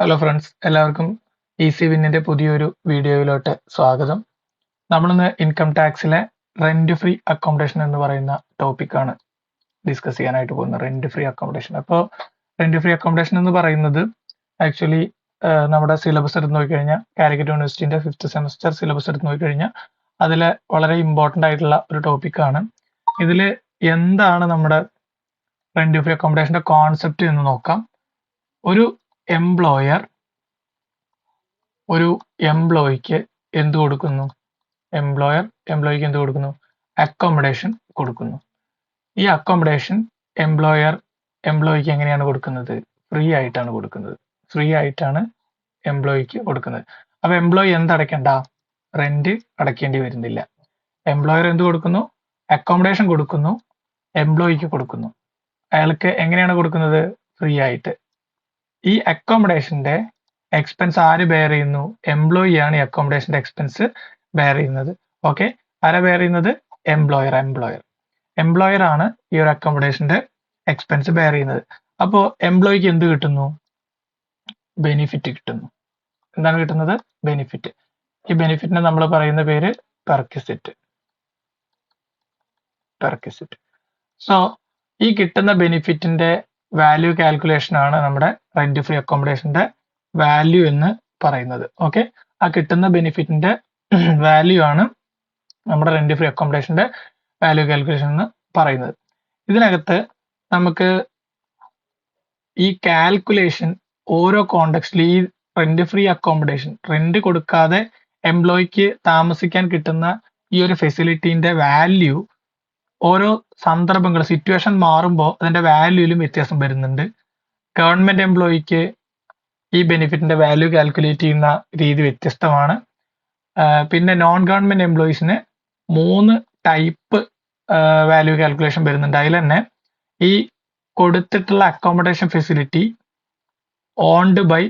Hello friends, എല്ലാവർക്കും easy വിന്നിന്റെ പുതിയൊരു വീഡിയോയിലോട്ട് സ്വാഗതം. നമ്മളിന്ന് ഇൻകം ടാക്സിലെ റെന്റ് ഫ്രീ അക്കോമഡേഷൻ എന്ന് പറയുന്ന ടോപ്പിക്കാണ് ഡിസ്കസ് ചെയ്യാനായിട്ട് പോകുന്നത്. Rent free accommodation. അപ്പോൾ റെന്റ് ഫ്രീ അക്കോമഡേഷൻ എന്ന് പറയുന്നത് ആക്ച്വലി നമ്മുടെ സിലബസ് എടുത്ത് നോക്കിക്കഴിഞ്ഞാൽ കാലിക്കറ്റ് യൂണിവേഴ്സിറ്റിന്റെ 5th സെമസ്റ്റർ സിലബസ് എടുത്ത് നോക്കിക്കഴിഞ്ഞാൽ അതിൽ വളരെ ഇമ്പോർട്ടൻ്റ് ആയിട്ടുള്ള ഒരു ടോപ്പിക്കാണ്. ഇതിൽ എന്താണ് നമ്മുടെ റെന്റ് ഫ്രീ അക്കോമഡേഷന്റെ കോൺസെപ്റ്റ് എന്ന് നോക്കാം. ഒരു എംപ്ലോയർ ഒരു എംപ്ലോയിക്ക് എന്ത് കൊടുക്കുന്നു? എംപ്ലോയിക്ക് എന്ത് കൊടുക്കുന്നു? അക്കോമഡേഷൻ കൊടുക്കുന്നു. ഈ അക്കോമഡേഷൻ എംപ്ലോയിക്ക് എങ്ങനെയാണ് കൊടുക്കുന്നത്? ഫ്രീ ആയിട്ടാണ് കൊടുക്കുന്നത്. ഫ്രീ ആയിട്ടാണ് എംപ്ലോയിക്ക് കൊടുക്കുന്നത്. അപ്പൊ എംപ്ലോയി എന്തടയ്ക്കണ്ട? റെന്റ് അടയ്ക്കേണ്ടി വരുന്നില്ല. എംപ്ലോയർ എന്ത് കൊടുക്കുന്നു? അക്കോമഡേഷൻ കൊടുക്കുന്നു, എംപ്ലോയിക്ക് കൊടുക്കുന്നു. അയാൾക്ക് എങ്ങനെയാണ് കൊടുക്കുന്നത്? ഫ്രീ ആയിട്ട്. ഈ അക്കോമഡേഷന്റെ എക്സ്പെൻസ് ആര് ബെയർ ചെയ്യുന്നു? എംപ്ലോയി ആണ് ഈ അക്കോമഡേഷന്റെ എക്സ്പെൻസ് ബെയർ ചെയ്യുന്നത്. ഓക്കെ, ആരാ ബെയർ ചെയ്യുന്നത്? എംപ്ലോയർ ആണ് ഈ ഒരു അക്കോമഡേഷന്റെ എക്സ്പെൻസ് ബെയർ ചെയ്യുന്നത്. അപ്പോൾ എംപ്ലോയിക്ക് എന്ത് കിട്ടുന്നു? ബെനിഫിറ്റ് കിട്ടുന്നു. എന്താണ് കിട്ടുന്നത്? ബെനിഫിറ്റ്. ഈ ബെനിഫിറ്റിനെ നമ്മൾ പറയുന്ന പേര് പെർക്വിസിറ്റ്. സോ ഈ കിട്ടുന്ന ബെനിഫിറ്റിന്റെ വാല്യൂ കാൽക്കുലേഷൻ ആണ് നമ്മുടെ റെന്റ് ഫ്രീ അക്കോമഡേഷന്റെ വാല്യൂ എന്ന് പറയുന്നത്. ഓക്കെ, ആ കിട്ടുന്ന ബെനിഫിറ്റിന്റെ വാല്യൂ ആണ് നമ്മുടെ റെന്റ് ഫ്രീ അക്കോമഡേഷന്റെ വാല്യൂ കാൽക്കുലേഷൻ എന്ന് പറയുന്നത്. ഇതിനകത്ത് നമുക്ക് ഈ കാൽക്കുലേഷൻ ഓരോ കോണ്ടെക്സ്റ്റിൽ ഈ റെന്റ് ഫ്രീ അക്കോമഡേഷൻ, റെന്റ് കൊടുക്കാതെ എംപ്ലോയിക്ക് താമസിക്കാൻ കിട്ടുന്ന ഈ ഒരു ഫെസിലിറ്റീന്റെ വാല്യൂ ഓരോ സന്ദർഭങ്ങൾ, സിറ്റുവേഷൻ മാറുമ്പോൾ അതിന്റെ വാല്യൂയിലും വ്യത്യാസം വരുന്നുണ്ട്. ഗവൺമെന്റ് എംപ്ലോയിക്ക് ഈ ബെനിഫിറ്റിന്റെ വാല്യൂ കാൽക്കുലേറ്റ് ചെയ്യുന്ന രീതി വ്യത്യസ്തമാണ്. പിന്നെ നോൺ ഗവൺമെന്റ് എംപ്ലോയീസിന് 3 ടൈപ്പ് വാല്യൂ കാൽക്കുലേഷൻ വരുന്നുണ്ട്. അതിൽ തന്നെ ഈ കൊടുത്തിട്ടുള്ള accommodation facility owned by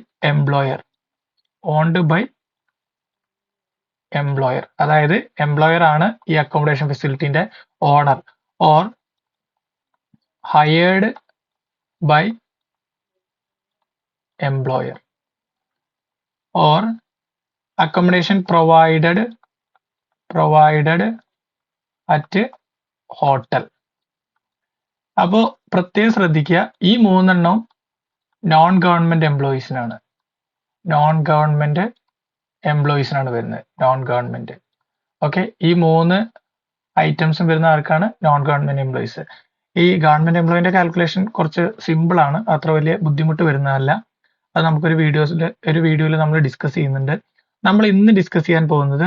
employer, അതായത് എംപ്ലോയർ ആണ് ഈ അക്കോമഡേഷൻ ഫെസിലിറ്റിന്റെ owner, or hired by employer, or accommodation provided at hotel. അപ്പോൾ പ്രത്യേകം ശ്രദ്ധിക്കുക, ഈ 3 നോൺ ഗവൺമെന്റ് എംപ്ലോയീസിനാണ് വരുന്നത്. Non government. ഓക്കെ, ഈ 3 ഐറ്റംസും വരുന്ന ആർക്കാണ്? Non government employees. ഈ ഗവൺമെന്റ് എംപ്ലോയിന്റെ കാൽക്കുലേഷൻ കുറച്ച് സിമ്പിൾ ആണ്, അത്ര വലിയ ബുദ്ധിമുട്ട് വരുന്നതല്ല. അത് നമുക്കൊരു വീഡിയോയിൽ നമ്മൾ ഡിസ്കസ് ചെയ്യുന്നുണ്ട്. നമ്മൾ ഇന്ന് ഡിസ്കസ് ചെയ്യാൻ പോകുന്നത്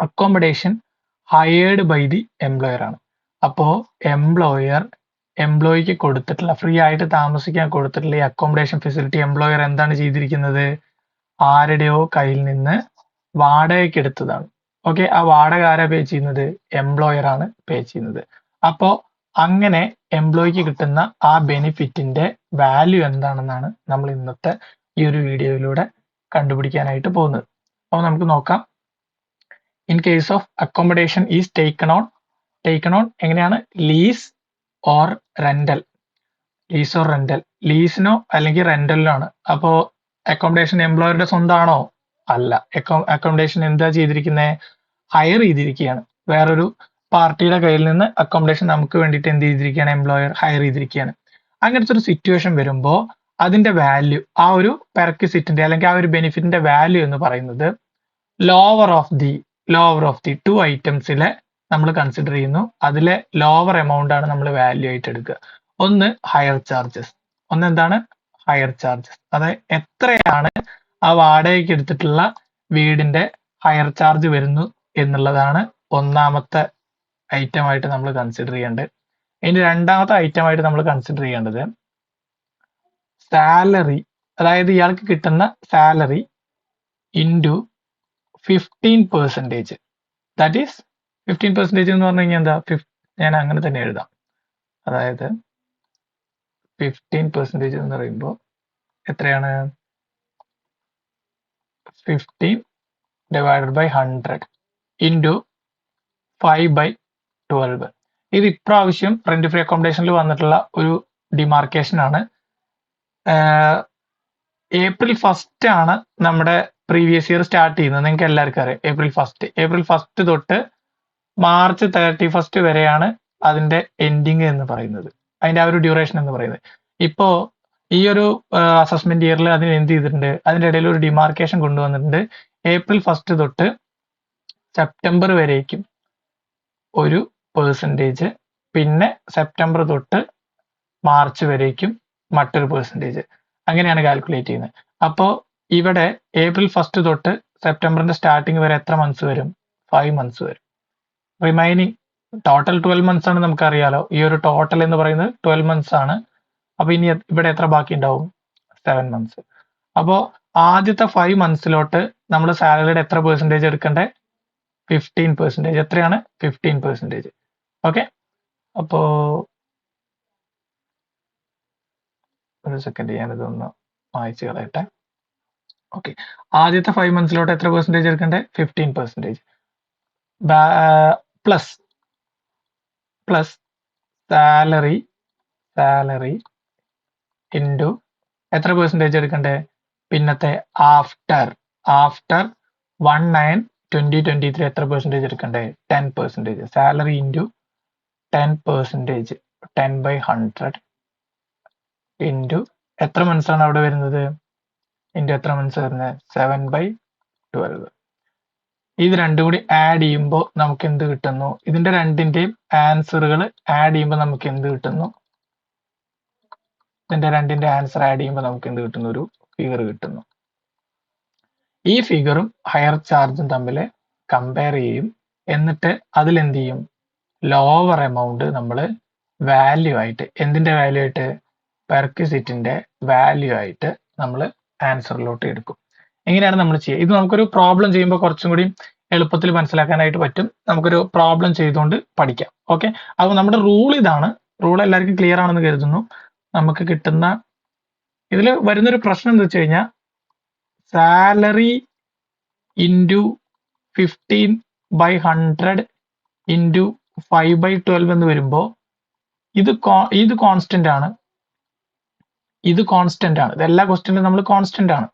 accommodation hired by the employer ആണ്. അപ്പോൾ എംപ്ലോയിക്ക് കൊടുത്തിട്ടുള്ള, ഫ്രീ ആയിട്ട് താമസിക്കാൻ കൊടുത്തിട്ടുള്ള ഈ അക്കോമഡേഷൻ ഫെസിലിറ്റി എംപ്ലോയർ എന്താണ് ചെയ്തിരിക്കുന്നത്? ആരുടെയോ കയ്യിൽ നിന്ന് വാടകയ്ക്ക് എടുത്തതാണ്. ഓക്കെ, ആ വാടക ആരാ പേ ചെയ്യുന്നത്? എംപ്ലോയർ ആണ് പേ ചെയ്യുന്നത്. അപ്പോൾ അങ്ങനെ എംപ്ലോയിക്ക് കിട്ടുന്ന ആ ബെനിഫിറ്റിന്റെ വാല്യൂ എന്താണെന്നാണ് നമ്മൾ ഇന്നത്തെ ഈ ഒരു വീഡിയോയിലൂടെ കണ്ടുപിടിക്കാനായിട്ട് പോകുന്നത്. അപ്പോൾ നമുക്ക് നോക്കാം. In case of accommodation is taken on എങ്ങനെയാണ്? Lease or rental. ലീസിനോ അല്ലെങ്കിൽ റെന്റലിനോ ആണ്. അപ്പോൾ അക്കോമഡേഷൻ എംപ്ലോയറുടെ സ്വന്തമാണോ? അല്ല. അക്കോമഡേഷൻ എന്താ ചെയ്തിരിക്കുന്നത്? ഹയർ ചെയ്തിരിക്കുകയാണ്. വേറൊരു പാർട്ടിയുടെ കയ്യിൽ നിന്ന് അക്കോമഡേഷൻ നമുക്ക് വേണ്ടിയിട്ട് എന്ത് ചെയ്തിരിക്കുകയാണ്? എംപ്ലോയർ ഹയർ ചെയ്തിരിക്കുകയാണ്. അങ്ങനത്തെ ഒരു സിറ്റുവേഷൻ വരുമ്പോൾ അതിന്റെ വാല്യൂ, ആ ഒരു പെർക്വിസിറ്റിന്റെ അല്ലെങ്കിൽ ആ ഒരു ബെനിഫിറ്റിന്റെ വാല്യൂ എന്ന് പറയുന്നത് ലോവർ ഓഫ് ദി 2 ഐറ്റംസിലെ നമ്മൾ കൺസിഡർ ചെയ്യുന്നു. അതിലെ ലോവർ എമൗണ്ട് ആണ് നമ്മൾ വാല്യൂ ആയിട്ട് എടുക്കുക. ഒന്ന് ഹയർ ചാർജസ്. എന്താണ് ഹയർ ചാർജസ്? അതായത് എത്രയാണ് ആ വാടകയ്ക്ക് എടുത്തിട്ടുള്ള വീടിന്റെ ഹയർ ചാർജ് വരുന്നു എന്നുള്ളതാണ് ഒന്നാമത്തെ ഐറ്റം ആയിട്ട് നമ്മൾ കൺസിഡർ ചെയ്യേണ്ടത്. ഇനി രണ്ടാമത്തെ ഐറ്റം ആയിട്ട് നമ്മൾ കൺസിഡർ ചെയ്യേണ്ടത് സാലറി, അതായത് ഇയാൾക്ക് കിട്ടുന്ന സാലറി ഇൻറ്റു 15%. ദാറ്റ് ഈസ് 15% എന്ന് പറഞ്ഞു കഴിഞ്ഞാൽ എന്താ? ഞാൻ അങ്ങനെ തന്നെ എഴുതാം. അതായത് 15% എന്ന് പറയുമ്പോൾ എത്രയാണ്? 15 divided by 100 ഇൻറ്റു 5/12. ഇത് ഇപ്രാവശ്യം റെന്റ് ഫ്രീ അക്കോമഡേഷനിൽ വന്നിട്ടുള്ള ഒരു ഡിമാർക്കേഷൻ ആണ്. ഏപ്രിൽ 1 ആണ് നമ്മുടെ പ്രീവിയസ് ഇയർ സ്റ്റാർട്ട് ചെയ്യുന്നത്. നിങ്ങൾക്ക് എല്ലാവർക്കും അറിയാം ഏപ്രിൽ ഫസ്റ്റ് തൊട്ട് മാർച്ച് 31 വരെയാണ് അതിന്റെ എൻഡിങ് എന്ന് പറയുന്നത്, അതിന്റെ ആ ഒരു ഡ്യൂറേഷൻ എന്ന് പറയുന്നത്. ഇപ്പോ ഈ ഒരു അസസ്മെന്റ് ഇയറിൽ അതിന് എന്ത് ചെയ്തിട്ടുണ്ട്, അതിന്റെ ഇടയിൽ ഒരു ഡിമാർക്കേഷൻ കൊണ്ടുവന്നിട്ടുണ്ട്. ഏപ്രിൽ 1 തൊട്ട് സെപ്റ്റംബർ വരേക്കും ഒരു പെർസെൻറ്റേജ്, പിന്നെ സെപ്റ്റംബർ തൊട്ട് മാർച്ച് വരേക്കും മറ്റൊരു പെർസെൻറ്റേജ്, അങ്ങനെയാണ് കാൽക്കുലേറ്റ് ചെയ്യുന്നത്. അപ്പോൾ ഇവിടെ ഏപ്രിൽ 1 തൊട്ട് സെപ്റ്റംബറിന്റെ സ്റ്റാർട്ടിങ് വരെ എത്ര മന്ത്സ് വരും? 5 മന്ത്സ് വരും. റിമൈനിങ് ടോട്ടൽ 12 മന്ത്സ് ആണ്, നമുക്കറിയാലോ. ഈ ഒരു ടോട്ടൽ എന്ന് പറയുന്നത് 12 മന്ത്സ് ആണ്. അപ്പൊ ഇനി ഇവിടെ എത്ര ബാക്കി ഉണ്ടാവും? 7 മന്ത്സ്. അപ്പോൾ ആദ്യത്തെ 5 മന്ത്സിലോട്ട് നമ്മൾ സാലറിയുടെ എത്ര പെർസെൻറ്റേജ് എടുക്കണ്ടേ? 15%. എത്രയാണ്? 15%. ഓക്കെ, അപ്പോ ഒരു സെക്കൻഡ്, ഞാനിതൊന്ന് വായിച്ചു കളയട്ടെ. ഓക്കെ, ആദ്യത്തെ 5 മന്ത്സിലോട്ട് എത്ര പെർസെൻറ്റേജ് എടുക്കണ്ടേ? 15%. പ്ലസ് സാലറി ഇൻറ്റു എത്ര പെർസെൻറ്റേജ് എടുക്കണ്ടേ? പിന്നത്തെ ആഫ്റ്റർ 1/9/2023 എത്ര പെർസെൻറ്റേജ് എടുക്കണ്ടേ? 10%. സാലറി ഇൻറ്റു 10%, 10/100 ഇൻറ്റു എത്ര മന്ത്സ് ആണ് അവിടെ വരുന്നത്? ഇൻറ്റു എത്ര മന്ത്സ് വരുന്നത്? 7/12. ഇത് രണ്ടും കൂടി ആഡ് ചെയ്യുമ്പോൾ നമുക്ക് എന്ത് കിട്ടുന്നു? ഇതിന്റെ രണ്ടിന്റെയും ആൻസറുകൾ ആഡ് ചെയ്യുമ്പോൾ നമുക്ക് എന്ത് കിട്ടുന്നു? ഇതിന്റെ രണ്ടിന്റെ ആൻസർ ആഡ് ചെയ്യുമ്പോൾ നമുക്ക് എന്ത് കിട്ടുന്നു? ഒരു ഫിഗർ കിട്ടുന്നു. ഈ ഫിഗറും ഹയർ ചാർജും തമ്മിൽ കമ്പയർ ചെയ്യും. എന്നിട്ട് അതിൽ എന്ത് ചെയ്യും? ലോവർ എമൗണ്ട് നമ്മൾ വാല്യൂ ആയിട്ട്, എന്തിന്റെ വാല്യൂ ആയിട്ട്? പെർക്വിസിറ്റിന്റെ വാല്യൂ ആയിട്ട് നമ്മൾ ആൻസറിലോട്ട് എടുക്കും. എങ്ങനെയാണ് നമ്മൾ ചെയ്യുക? ഇത് നമുക്കൊരു പ്രോബ്ലം ചെയ്യുമ്പോൾ കുറച്ചും കൂടി എളുപ്പത്തിൽ മനസ്സിലാക്കാനായിട്ട് പറ്റും. നമുക്കൊരു പ്രോബ്ലം ചെയ്തുകൊണ്ട് പഠിക്കാം. ഓക്കെ, അപ്പോൾ നമ്മുടെ റൂൾ ഇതാണ്. റൂൾ എല്ലാവർക്കും ക്ലിയർ ആണെന്ന് കരുതുന്നു. നമുക്ക് കിട്ടുന്ന ഇതിൽ വരുന്നൊരു പ്രശ്നം എന്താ വെച്ച് കഴിഞ്ഞാൽ, സാലറി ഇൻറ്റു 15/100 ഇൻറ്റു 5/12 എന്ന് വരുമ്പോൾ ഇത് കോൺസ്റ്റന്റ് ആണ്, ഇത് കോൺസ്റ്റന്റ് ആണ്. ഇത് എല്ലാ ക്വസ്റ്റ്യനിലും നമ്മൾ കോൺസ്റ്റന്റ് ആണ്.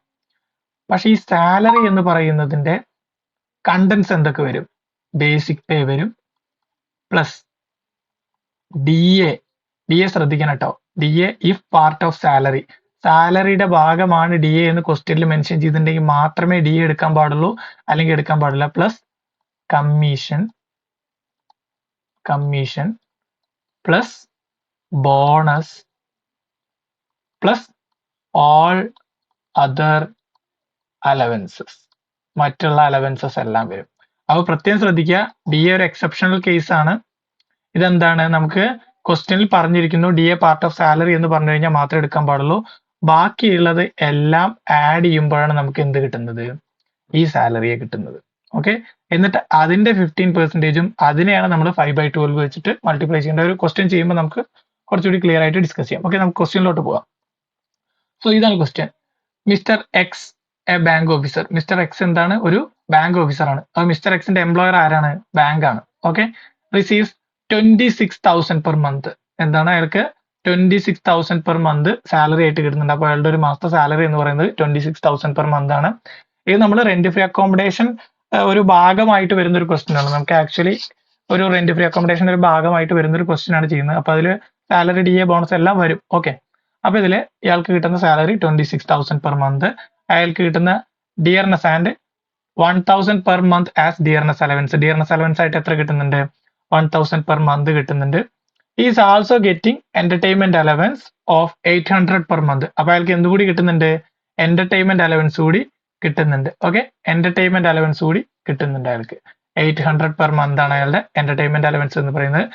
പക്ഷെ ഈ സാലറി എന്ന് പറയുന്നതിന്റെ കണ്ടൻസ് എന്തൊക്കെ വരും? ബേസിക് പേ വരും, പ്ലസ് ഡി എ ശ്രദ്ധിക്കണം കേട്ടോ. D A if part of salary, സാലറിയുടെ ഭാഗമാണ് ഡി എ എന്ന് ക്വസ്റ്റ്യനിൽ മെൻഷൻ ചെയ്തിട്ടുണ്ടെങ്കിൽ മാത്രമേ ഡി എ എടുക്കാൻ പാടുള്ളൂ, അല്ലെങ്കിൽ എടുക്കാൻ പാടില്ല. Plus commission plus bonus plus all other allowances, മറ്റുള്ള അലവൻസസ് എല്ലാം വരും. അപ്പോൾ പ്രത്യേകം ശ്രദ്ധിക്കുക, ഡി എ ഒരു എക്സെപ്ഷണൽ കേസ് ആണ്. ഇതെന്താണ്? നമുക്ക് ക്വസ്റ്റ്യനിൽ പറഞ്ഞിരിക്കുന്നു D A part of salary എന്ന് പറഞ്ഞു കഴിഞ്ഞാൽ മാത്രമേ എടുക്കാൻ പാടുള്ളൂ. ബാക്കിയുള്ളത് എല്ലാം ആഡ് ചെയ്യുമ്പോഴാണ് നമുക്ക് എന്ത് കിട്ടുന്നത്? ഈ സാലറിയെ കിട്ടുന്നത്. ഓക്കെ, എന്നിട്ട് അതിന്റെ 15%ഉം അതിനെയാണ് നമ്മൾ 5/12 വെച്ചിട്ട് മൾട്ടിപ്ലൈ ചെയ്യേണ്ട. ഒരു ക്വസ്റ്റ്യൻ ചെയ്യുമ്പോൾ നമുക്ക് കുറച്ചുകൂടി ക്ലിയർ ആയിട്ട് ഡിസ്കസ് ചെയ്യാം. ഓക്കെ, നമുക്ക് ക്വസ്റ്റ്യനിലോട്ട് പോകാം. സോ ഇതാണ് question. Mister X A bank officer. Mister X എന്താണ്? ഒരു ബാങ്ക് ഓഫീസർ ആണ്. അപ്പോൾ മിസ്റ്റർ എക്സിന്റെ എംപ്ലോയർ ആരാണ്? ബാങ്ക് ആണ്. Okay, receives 26,000 per month. എന്താണ്? അയാൾക്ക് 26,000 പെർ മന്ത് സാലറി ആയിട്ട് കിട്ടുന്നുണ്ട്. അപ്പോൾ അയാളുടെ ഒരു മാസത്തെ സാലറി എന്ന് പറയുന്നത് 26,000 പെർ മന്ത് ആണ്. ഇത് നമ്മൾ റെന്റ് ഫ്രീ അക്കോമഡേഷൻ ഒരു ഭാഗമായിട്ട് വരുന്ന ഒരു ക്വസ്റ്റ്യൻ ആണ്. നമുക്ക് ആക്ച്വലി ഒരു റെന്റ് ഫ്രീ അക്കോമഡേഷൻ ഒരു ഭാഗമായിട്ട് വരുന്ന ഒരു ക്വസ്റ്റ്യൻ ആണ് ചെയ്യുന്നത്. അപ്പോൾ അതിൽ സാലറി, ഡി എ, ബോണസ് എല്ലാം വരും. ഓക്കെ, അപ്പോൾ ഇതിൽ ഇയാൾക്ക് കിട്ടുന്ന സാലറി 26,000 പെർ മന്ത്. അയാൾക്ക് കിട്ടുന്ന dearness and 1,000 per month as dearness allowance. Dearness allowance ആയിട്ട് എത്ര കിട്ടുന്നുണ്ട്? 1,000 പെർ മന്ത് കിട്ടുന്നുണ്ട്. Is also getting entertainment allowance of 800 per month. അപ്പൊ അയാൾക്ക് എന്തുകൂടി കിട്ടുന്നുണ്ട്? എന്റർടൈൻമെന്റ് അലവൻസ് കൂടി കിട്ടുന്നുണ്ട്. ഓക്കെ, എന്റർടൈൻമെന്റ് അലവൻസ് കൂടി കിട്ടുന്നുണ്ട് അയാൾക്ക്. 800 പെർ മന്ത് ആണ് അയാളുടെ എന്റർടൈൻമെന്റ് അലവൻസ് എന്ന് പറയുന്നത്.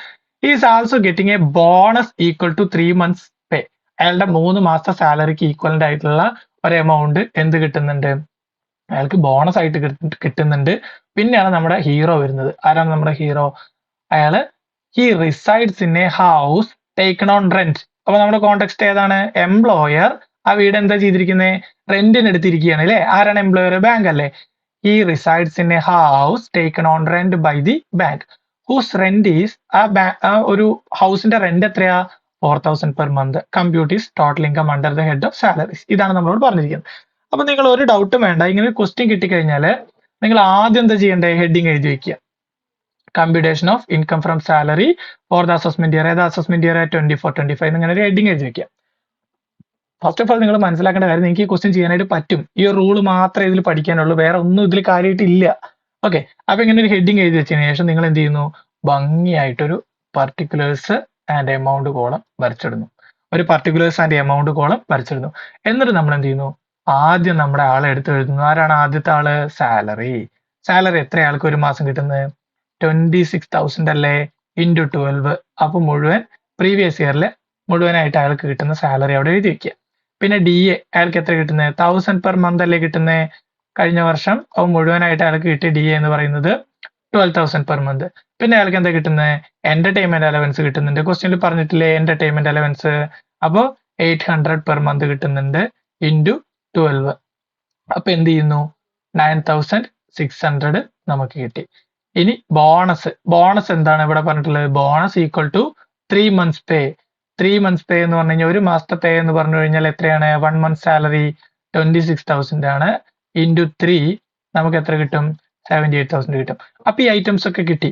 Is also getting a bonus equal to 3 months pay. അയാളുടെ 3 മാസത്തെ സാലറിക്ക് ഈക്വലന്റ് ആയിട്ടുള്ള ഒരു എമൗണ്ട് എന്ത് കിട്ടുന്നുണ്ട്? അയാൾക്ക് ബോണസ് ആയിട്ട് കിട്ടുന്നുണ്ട്. പിന്നെയാണ് നമ്മുടെ ഹീറോ വരുന്നത്. ആരാണ് നമ്മുടെ ഹീറോ? അയാള് he resides in a house taken on rent. അപ്പൊ നമ്മുടെ കോണ്ടെക്സ്റ്റ് ഏതാണ്? എംപ്ലോയർ ആ വീട് എന്താ ചെയ്തിരിക്കുന്നത്? റെന്റിന് എടുത്തിരിക്കുകയാണ് അല്ലെ. ആരാണ് എംപ്ലോയർ? ബാങ്ക് അല്ലേ. He resides in a house taken on rent by the bank whose rent is, ആ ഒരു ഹൗസിന്റെ റെന്റ് എത്രയാ? 4,000 per month. Compute is total income under the head of salaries. ഇതാണ് നമ്മളോട് പറഞ്ഞിരിക്കുന്നത്. അപ്പൊ നിങ്ങൾ ഒരു ഡൗട്ടും വേണ്ട. ഇങ്ങനെ ഒരു ക്വസ്റ്റ്യൻ കിട്ടിക്കഴിഞ്ഞാൽ നിങ്ങൾ ആദ്യം എന്താ ചെയ്യേണ്ടത്? ഹെഡിങ് എഴുതി വെക്കുക. Computation of income from salary for the assessment year. ഏത് അസസ്മെന്റ് ഇയർ? 24-25 ഇങ്ങനെ ഒരു ഹെഡിങ് എഴുതി വെക്കുക. ഫസ്റ്റ് ഓഫ് ഓൾ നിങ്ങൾ മനസ്സിലാക്കേണ്ട കാര്യം, നിങ്ങൾക്ക് ഈ ക്വസ്റ്റ്യൻ ചെയ്യാനായിട്ട് പറ്റും. ഈ ഒരു റൂൾ മാത്രമേ ഇതിൽ പഠിക്കാനുള്ളൂ, വേറെ ഒന്നും ഇതിൽ കാര്യമായിട്ടില്ല. ഓക്കെ, അപ്പൊ ഇങ്ങനെ ഒരു ഹെഡിങ് എഴുതി വെച്ചതിന് ശേഷം നിങ്ങൾ എന്ത് ചെയ്യുന്നു? ഭംഗിയായിട്ടൊരു പർട്ടിക്കുലേഴ്സ് ആൻഡ് എമൗണ്ട് കോളം വരച്ചിടുന്നു. ഒരു പർട്ടിക്കുലേഴ്സ് ആൻഡ് എമൗണ്ട് കോളം വരച്ചിടുന്നു. എന്നിട്ട് നമ്മൾ എന്ത് ചെയ്യുന്നു? ആദ്യം നമ്മുടെ ആളെ എടുത്ത് എഴുതുന്നു. ആരാണ് ആദ്യത്തെ ആള്? സാലറി. സാലറി എത്ര ആൾക്ക് ഒരു മാസം കിട്ടുന്നത്? 26,000 അല്ലേ? ഇൻറ്റു 12. അപ്പൊ മുഴുവൻ പ്രീവിയസ് ഇയറിലെ മുഴുവനായിട്ട് അയാൾക്ക് കിട്ടുന്ന സാലറി അവിടെ എഴുതി വെക്കുക. പിന്നെ ഡി എ അയാൾക്ക് എത്ര കിട്ടുന്നത്? 1,000 പെർ മന്ത് അല്ലേ കിട്ടുന്നത്? കഴിഞ്ഞ വർഷം അവ മുഴുവനായിട്ട് അയാൾക്ക് കിട്ടിയ ഡി എ എന്ന് പറയുന്നത് 12,000 പെർ മന്ത്. പിന്നെ അയാൾക്ക് എന്താ കിട്ടുന്നത്? എന്റർടൈൻമെന്റ് അലവൻസ് കിട്ടുന്നുണ്ട്. ക്വസ്റ്റ്യനിൽ പറഞ്ഞിട്ടില്ലേ എന്റർടൈൻമെന്റ് അലവൻസ്? അപ്പോൾ 800 പെർ മന്ത് കിട്ടുന്നുണ്ട് ഇൻറ്റു 12. അപ്പൊ എന്ത് ചെയ്യുന്നു? 9,600 നമുക്ക് കിട്ടി. ഇനി ബോണസ്. ബോണസ് എന്താണ് ഇവിടെ പറഞ്ഞിട്ടുള്ളത്? Bonus equal to 3 months pay. 3 months pay എന്ന് പറഞ്ഞു കഴിഞ്ഞാൽ ഒരു മാസത്തെ പേ എന്ന് പറഞ്ഞു കഴിഞ്ഞാൽ എത്രയാണ്? 1 month സാലറി 26,000 ആണ്. ഇൻറ്റു 3 നമുക്ക് എത്ര കിട്ടും? 78,000 കിട്ടും. അപ്പൊ ഈ ഐറ്റംസ് ഒക്കെ കിട്ടി.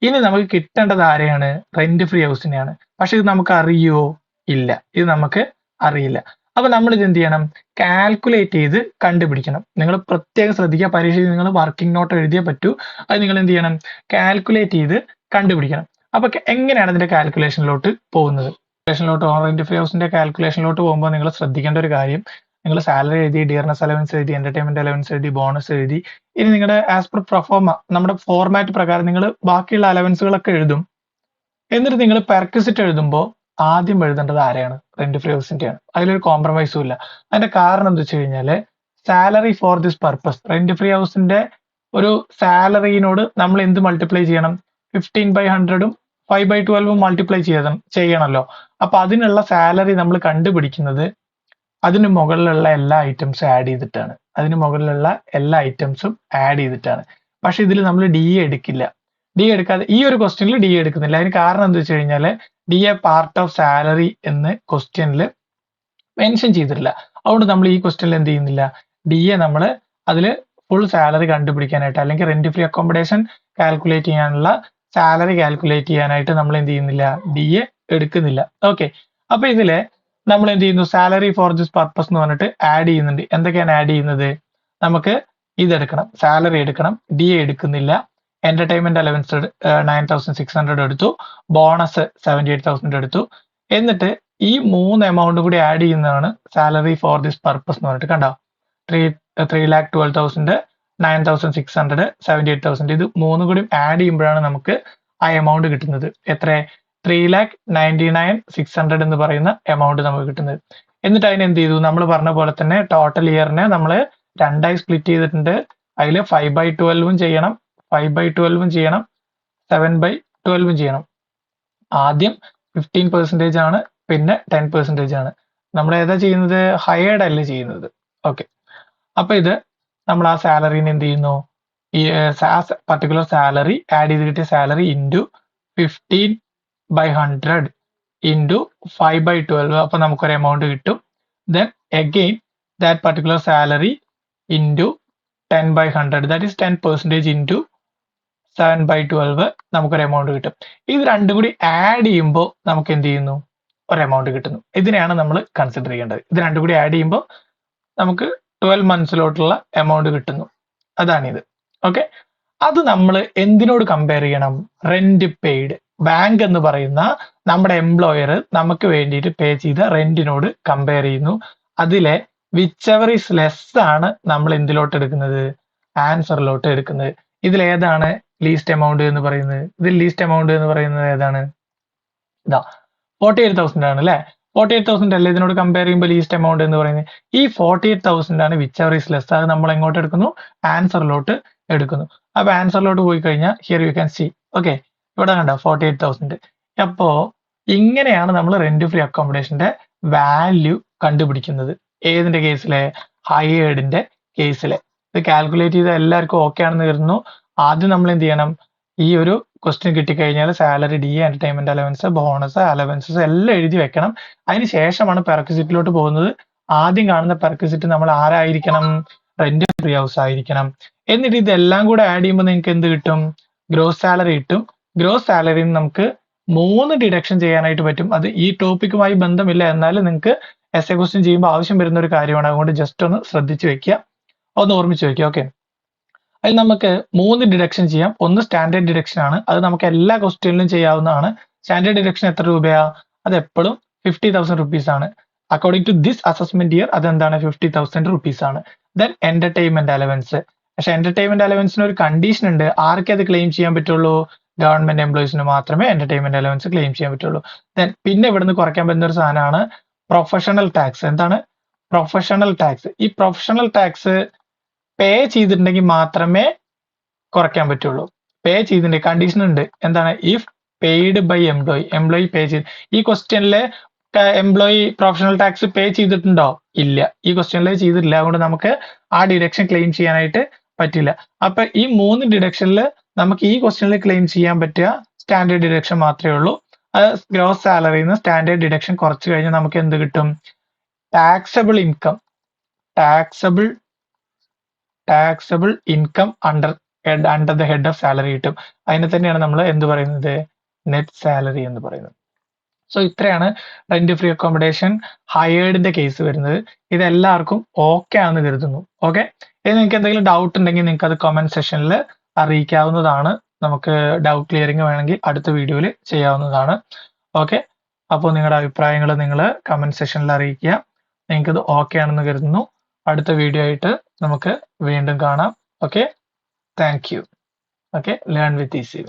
ഇനി നമുക്ക് കിട്ടേണ്ടത് ആരെയാണ്? റെന്റ് ഫ്രീ ഹൗസിനെയാണ്. പക്ഷെ ഇത് നമുക്ക് അറിയോ? ഇല്ല, ഇത് നമുക്ക് അറിയില്ല. അപ്പൊ നമ്മൾ ഇത് എന്ത് ചെയ്യണം? കാൽക്കുലേറ്റ് ചെയ്ത് കണ്ടുപിടിക്കണം. നിങ്ങൾ പ്രത്യേകം ശ്രദ്ധിക്കുക, പരീക്ഷയിൽ നിങ്ങൾ വർക്കിംഗ് നോട്ട് എഴുതിയേ പറ്റൂ. അത് നിങ്ങൾ എന്ത് ചെയ്യണം? കാൽക്കുലേറ്റ് ചെയ്ത് കണ്ടുപിടിക്കണം. അപ്പൊ എങ്ങനെയാണ് അതിന്റെ കാൽക്കുലേഷനിലോട്ട് പോകുന്നത്? റെന്റ് ഫ്രീ ഹൗസിന്റെ കാൽക്കുലേഷനിലോട്ട് പോകുമ്പോൾ നിങ്ങൾ ശ്രദ്ധിക്കേണ്ട ഒരു കാര്യം, നിങ്ങൾ സാലറി എഴുതി, ഡിയർനെസ് അലവൻസ് എഴുതി, എന്റർടൈൻമെന്റ് അലവൻസ് എഴുതി, ബോണസ് എഴുതി. ഇനി നിങ്ങളുടെ ആസ് പെർ പ്രൊഫോമ നമ്മുടെ ഫോർമാറ്റ് പ്രകാരം നിങ്ങൾ ബാക്കിയുള്ള അലവൻസുകളൊക്കെ എഴുതും. എന്നിട്ട് നിങ്ങൾ പെർക്വിസിറ്റ് എഴുതുമ്പോൾ ആദ്യം എഴുതേണ്ടത് ആരെയാണ്? റെന്റ് ഫ്രീ ഹൗസിന്റെയാണ്. അതിലൊരു കോംപ്രമൈസും ഇല്ല. അതിന്റെ കാരണം എന്താ വെച്ച് കഴിഞ്ഞാല്, salary for this purpose. Rent free ഹൗസിന്റെ ഒരു സാലറിനോട് നമ്മൾ എന്ത് മൾട്ടിപ്ലൈ ചെയ്യണം? 15/100 5/12 മൾട്ടിപ്ലൈ ചെയ്യണമല്ലോ. അപ്പൊ അതിനുള്ള സാലറി നമ്മൾ കണ്ടുപിടിക്കുന്നത് അതിന് മുകളിലുള്ള എല്ലാ ഐറ്റംസും ആഡ് ചെയ്തിട്ടാണ്. പക്ഷെ ഇതിൽ നമ്മൾ ഡി എടുക്കില്ല. ഡി എടുക്കാതെ ഈ ഒരു ക്വസ്റ്റ്യനിൽ ഡി എടുക്കുന്നില്ല. അതിന് കാരണം എന്താ വെച്ച് കഴിഞ്ഞാൽ, D A part of salary എന്ന് ക്വസ്റ്റ്യനിൽ മെൻഷൻ ചെയ്തിട്ടില്ല. അതുകൊണ്ട് നമ്മൾ ഈ ക്വസ്റ്റ്യനിൽ എന്ത് ചെയ്യുന്നില്ല? ഡി എ നമ്മൾ അതിൽ ഫുൾ സാലറി കണ്ടുപിടിക്കാനായിട്ട്, അല്ലെങ്കിൽ റെന്റ് ഫ്രീ അക്കോമഡേഷൻ കാൽക്കുലേറ്റ് ചെയ്യാനുള്ള സാലറി കാൽക്കുലേറ്റ് ചെയ്യാനായിട്ട് നമ്മൾ എന്ത് ചെയ്യുന്നില്ല? ഡി എ എടുക്കുന്നില്ല. ഓക്കെ, അപ്പൊ ഇതില് നമ്മൾ എന്ത് ചെയ്യുന്നു? സാലറി ഫോർ ദിസ് പർപ്പസ് എന്ന് പറഞ്ഞിട്ട് ആഡ് ചെയ്യുന്നുണ്ട്. എന്തൊക്കെയാണ് ആഡ് ചെയ്യുന്നത്? നമുക്ക് ഇതെടുക്കണം, സാലറി എടുക്കണം, ഡി എ എടുക്കുന്നില്ല, എന്റർടൈൻമെന്റ് അലവൻസ് 9,600 എടുത്തു, ബോണസ് 78,000 എടുത്തു. എന്നിട്ട് ഈ 3 എമൗണ്ട് കൂടി ആഡ് ചെയ്യുന്നതാണ് സാലറി ഫോർ ദിസ് പർപ്പസ് എന്ന് പറഞ്ഞിട്ട്. കണ്ടോ? 3,12,000, 9,600, 78,000. ഇത് 3 കൂടി ആഡ് ചെയ്യുമ്പോഴാണ് നമുക്ക് ആ എമൗണ്ട് കിട്ടുന്നത്. എത്ര? 3,99,600 എന്ന് പറയുന്ന എമൗണ്ട് നമുക്ക് കിട്ടുന്നത്. എന്നിട്ട് അതിന് എന്ത് ചെയ്തു? നമ്മൾ പറഞ്ഞ പോലെ തന്നെ ടോട്ടൽ ഇയറിനെ നമ്മൾ 2ആയി സ്പ്ലിറ്റ് ചെയ്തിട്ടുണ്ട്. അതിൽ 5/12 ചെയ്യണം, 5/12 ചെയ്യണം, 7/12 ചെയ്യണം. ആദ്യം 15% ആണ്, പിന്നെ 10% ആണ്. നമ്മൾ ഏതാ ചെയ്യുന്നത്? ഹയേർഡ് അല്ലേ ചെയ്യുന്നത്. ഓക്കെ, അപ്പൊ ഇത് നമ്മൾ ആ സാലറിന് എന്ത് ചെയ്യുന്നു? ഈ പർട്ടിക്കുലർ സാലറി ആഡ് ചെയ്ത് കിട്ടിയ സാലറി ഇൻറ്റു 15/100 ഇൻറ്റു 5/12. അപ്പൊ നമുക്കൊരു എമൗണ്ട് കിട്ടും. Then again that particular salary into 10/100, that is 10% into 7/12 നമുക്കൊരു എമൗണ്ട് കിട്ടും. ഇത് രണ്ടും കൂടി ആഡ് ചെയ്യുമ്പോൾ നമുക്ക് എന്ത് ചെയ്യുന്നു? ഒരു എമൗണ്ട് കിട്ടുന്നു. ഇതിനെയാണ് നമ്മൾ കൺസിഡർ ചെയ്യേണ്ടത്. ഇത് രണ്ടും കൂടി ആഡ് ചെയ്യുമ്പോൾ നമുക്ക് 12 monthsലോട്ടുള്ള എമൗണ്ട് കിട്ടുന്നു. അതാണിത്. ഓക്കെ, അത് നമ്മൾ എന്തിനോട് കമ്പയർ ചെയ്യണം? Rent paid. ബാങ്ക് എന്ന് പറയുന്ന നമ്മുടെ എംപ്ലോയർ നമുക്ക് വേണ്ടിയിട്ട് പേ ചെയ്ത റെന്റിനോട് കമ്പയർ ചെയ്യുന്നു. അതിലെ വിച്ച് എവർ ഈസ് ലെസ് ആണ് നമ്മൾ എന്തിലോട്ട് എടുക്കുന്നത്? ആൻസറിലോട്ട് എടുക്കുന്നത്. ഇതിലേതാണ് ലീസ്റ്റ് എമൗണ്ട് എന്ന് പറയുന്നത്? ഇതിൽ ലീസ്റ്റ് എമൗണ്ട് എന്ന് പറയുന്നത് ഏതാണ്? ഇതാ 48,000 ആണ് അല്ലെ? 48,000 അല്ലേ ഇതിനോട് കമ്പയർ ചെയ്യുമ്പോൾ ലീസ്റ്റ് എമൗണ്ട് എന്ന് പറയുന്നത്. ഈ 48,000 ആണ് വിച്ച് എവർ ഈസ് ലെസ്. അത് നമ്മൾ എങ്ങോട്ട് എടുക്കുന്നു? ആൻസറിലോട്ട് എടുക്കുന്നു. അപ്പൊ ആൻസറിലോട്ട് പോയി കഴിഞ്ഞാൽ here you can see. Okay, ഇവിടെ കണ്ടോ 48,000. അപ്പോ ഇങ്ങനെയാണ് നമ്മൾ റെന്റ് ഫ്രീ അക്കോമഡേഷന്റെ വാല്യൂ കണ്ടുപിടിക്കുന്നത്. ഏതിന്റെ കേസിലെ? ഹയേർഡിന്റെ കേസിലെ. ഇത് കാൽക്കുലേറ്റ് ചെയ്ത എല്ലാവർക്കും ഓക്കെ ആണെന്ന് കരുതുന്നു. ആദ്യം നമ്മൾ എന്ത് ചെയ്യണം? ഈ ഒരു ക്വസ്റ്റ്യൻ കിട്ടിക്കഴിഞ്ഞാൽ salary, D, entertainment allowance, bonus, allowances എല്ലാം എഴുതി വെക്കണം. അതിന് ശേഷമാണ് പെർക്വിസിറ്റിലോട്ട് പോകുന്നത്. ആദ്യം കാണുന്ന പെർക്വിസിറ്റ് നമ്മൾ ആരായിരിക്കണം? റെന്റ് ഫ്രീ ഹൗസ് ആയിരിക്കണം. എന്നിട്ട് ഇതെല്ലാം കൂടെ ആഡ് ചെയ്യുമ്പോൾ നിങ്ങൾക്ക് എന്ത് കിട്ടും? ഗ്രോസ് സാലറി കിട്ടും. ഗ്രോസ് സാലറിയിൽ നമുക്ക് 3 ഡിഡക്ഷൻ ചെയ്യാനായിട്ട് പറ്റും. അത് ഈ ടോപ്പിക്കുമായി ബന്ധമില്ല, എന്നാലും നിങ്ങൾക്ക് എസ്എ ക്വസ്റ്റ്യൻ ചെയ്യുമ്പോൾ ആവശ്യം വരുന്ന ഒരു കാര്യമാണ്. അതുകൊണ്ട് ജസ്റ്റ് ഒന്ന് ശ്രദ്ധിച്ചു വെക്കുക, ഒന്ന് ഓർമ്മിച്ച് വെക്കുക. ഓക്കെ, അതിൽ നമുക്ക് 3 ഡിഡക്ഷൻ ചെയ്യാം. ഒന്ന് സ്റ്റാൻഡേർഡ് ഡിഡക്ഷൻ ആണ്. അത് നമുക്ക് എല്ലാ ക്വസ്റ്റ്യനിലും ചെയ്യാവുന്നതാണ്. സ്റ്റാൻഡേർഡ് ഡിഡക്ഷൻ എത്ര രൂപയാ? അത് എപ്പോഴും 50,000 റുപ്പീസ് ആണ്. According to this assessment year അതെന്താണ്? 50,000 റുപ്പീസ് ആണ്. Then entertainment allowance. പക്ഷെ എന്റർടൈൻമെന്റ് അലവൻസിന് ഒരു കണ്ടീഷൻ ഉണ്ട്. ആർക്കേ അത് ക്ലെയിം ചെയ്യാൻ പറ്റുള്ളൂ? ഗവൺമെന്റ് എംപ്ലോയീസിന് മാത്രമേ എന്റർടൈൻമെന്റ് അലവൻസ് ക്ലെയിം ചെയ്യാൻ പറ്റുള്ളൂ. ദെൻ പിന്നെ ഇവിടുന്ന് കുറയ്ക്കാൻ പറ്റുന്ന ഒരു സാധനമാണ് പ്രൊഫഷണൽ ടാക്സ്. എന്താണ് പ്രൊഫഷണൽ ടാക്സ്? ഈ പ്രൊഫഷണൽ ടാക്സ് പേ ചെയ്തിട്ടുണ്ടെങ്കിൽ മാത്രമേ കുറയ്ക്കാൻ പറ്റുള്ളൂ. പേ ചെയ്തിട്ടുണ്ടെങ്കിൽ കണ്ടീഷൻ ഉണ്ട്. എന്താണ്? ഇഫ് പെയ്ഡ് ബൈ എംപ്ലോയി പേ ചെയ്ത്. ഈ ക്വസ്റ്റ്യനിലെ എംപ്ലോയി പ്രൊഫഷണൽ ടാക്സ് പേ ചെയ്തിട്ടുണ്ടോ? ഇല്ല, ഈ ക്വസ്റ്റ്യനിൽ ചെയ്തിട്ടില്ല. അതുകൊണ്ട് നമുക്ക് ആ ഡിഡക്ഷൻ ക്ലെയിം ചെയ്യാനായിട്ട് പറ്റില്ല. അപ്പൊ ഈ 3 ഡിഡക്ഷനിൽ നമുക്ക് ഈ ക്വസ്റ്റ്യനിൽ ക്ലെയിം ചെയ്യാൻ പറ്റുക സ്റ്റാൻഡേർഡ് ഡിഡക്ഷൻ മാത്രമേ ഉള്ളൂ. അത് ഗ്രോസ് സാലറിയിൽ നിന്ന് സ്റ്റാൻഡേർഡ് ഡിഡക്ഷൻ കുറച്ച് കഴിഞ്ഞാൽ നമുക്ക് എന്ത് കിട്ടും? Taxable income. Taxable income under the head of salary കിട്ടും. അതിനെ തന്നെയാണ് നമ്മൾ എന്ത് പറയുന്നത്? നെറ്റ് സാലറി എന്ന് പറയുന്നത്. സോ ഇത്രയാണ് റെന്റ് ഫ്രീ അക്കോമഡേഷൻ ഹയേർഡിന്റെ കേസ് വരുന്നത്. ഇതെല്ലാവർക്കും ഓക്കെ ആണെന്ന് കരുതുന്നു. ഓക്കെ, ഇനി നിങ്ങൾക്ക് എന്തെങ്കിലും ഡൗട്ട് ഉണ്ടെങ്കിൽ നിങ്ങൾക്ക് അത് കമന്റ് സെഷനിൽ അറിയിക്കാവുന്നതാണ്. നമുക്ക് ഡൗട്ട് ക്ലിയറിംഗ് വേണമെങ്കിൽ അടുത്ത വീഡിയോയിൽ ചെയ്യാവുന്നതാണ്. ഓക്കെ, അപ്പോൾ നിങ്ങളുടെ അഭിപ്രായങ്ങൾ നിങ്ങൾ കമന്റ് സെഷനിൽ അറിയിക്കുക. നിങ്ങൾക്കിത് ഓക്കെ ആണെന്ന് കരുതുന്നു. അടുത്ത വീഡിയോ ആയിട്ട് നമുക്ക് വീണ്ടും കാണാം. Okay, thank you. Okay, learn with easy.